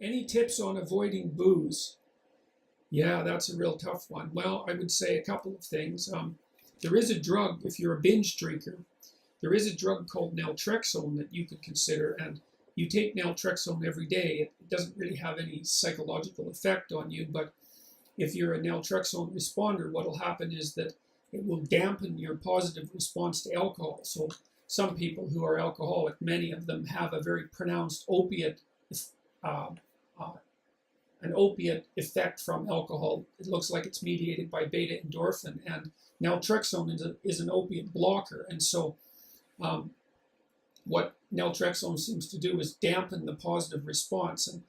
Any tips on avoiding booze? Yeah, that's a real tough one. Well, I would say a couple of things. There is a drug, if you're a binge drinker, there is a drug called naltrexone that you could consider. And you take naltrexone every day. It doesn't really have any psychological effect on you, but if you're a naltrexone responder, what will happen is that it will dampen your positive response to alcohol. So some people who are alcoholic, many of them have a very pronounced opiate uh, uh, an opiate effect from alcohol. It looks like it's mediated by beta endorphin, and naltrexone is an opiate blocker. And so, what naltrexone seems to do is dampen the positive response. And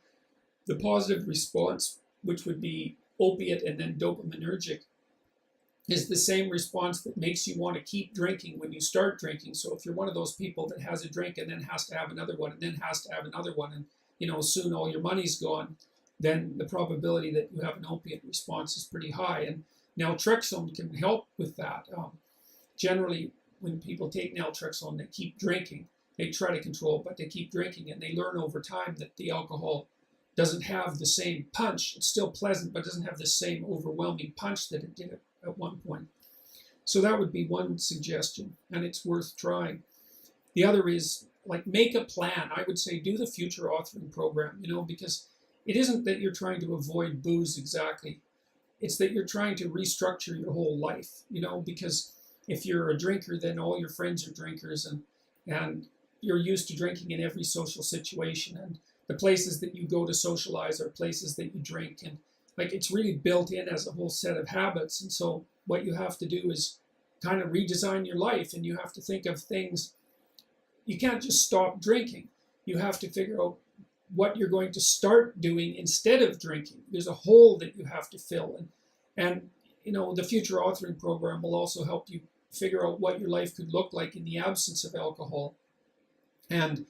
the positive response, which would be opiate and then dopaminergic, is the same response that makes you want to keep drinking when you start drinking. So if you're one of those people that has a drink and then has to have another one and then has to have another one, and soon all your money's gone, then the probability that you have an opiate response is pretty high. And naltrexone can help with that. Generally, when people take naltrexone, they keep drinking. They try to control, but they keep drinking, and they learn over time that the alcohol doesn't have the same punch. It's still pleasant, but doesn't have the same overwhelming punch that it did at one point. So that would be one suggestion, and it's worth trying. The other is, make a plan. I would say do the future authoring program, because it isn't that you're trying to avoid booze exactly. It's that you're trying to restructure your whole life, because if you're a drinker, then all your friends are drinkers, and you're used to drinking in every social situation, and the places that you go to socialize are places that you drink, and it's really built in as a whole set of habits. And so what you have to do is kind of redesign your life, and you have to think of things. You can't just stop drinking. You have to figure out what you're going to start doing instead of drinking. There's a hole that you have to fill. And the future authoring program will also help you figure out what your life could look like in the absence of alcohol, and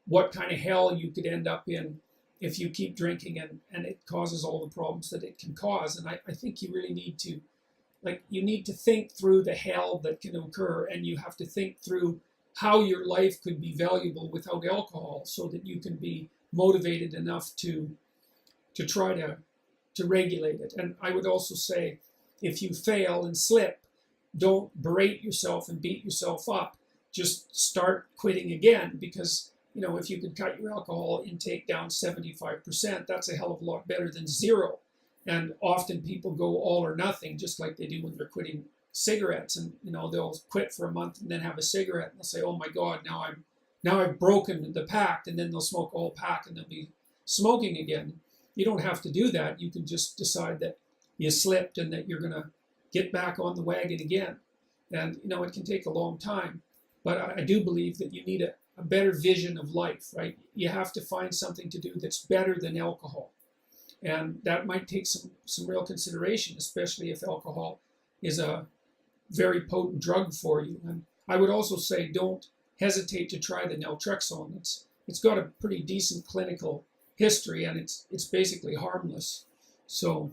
what kind of hell you could end up in if you keep drinking and it causes all the problems that it can cause. And I think you really need to, you need to think through the hell that can occur, and you have to think through how your life could be valuable without alcohol, so that you can be motivated enough to try to regulate it. And I would also say, if you fail and slip, don't berate yourself and beat yourself up. Just start quitting again, because if you could cut your alcohol intake down 75%, that's a hell of a lot better than zero. And often people go all or nothing, just like they do when they're quitting cigarettes. And they'll quit for a month and then have a cigarette, and they'll say, "Oh my God, now I've broken the pact," and then they'll smoke a whole pack and they'll be smoking again. You don't have to do that. You can just decide that you slipped and that you're going to get back on the wagon again. And it can take a long time, but I do believe that you need a better vision of life, right? You have to find something to do that's better than alcohol. And that might take some real consideration, especially if alcohol is a very potent drug for you. And I would also say, don't hesitate to try the naltrexone. It's got a pretty decent clinical history, and it's basically harmless. So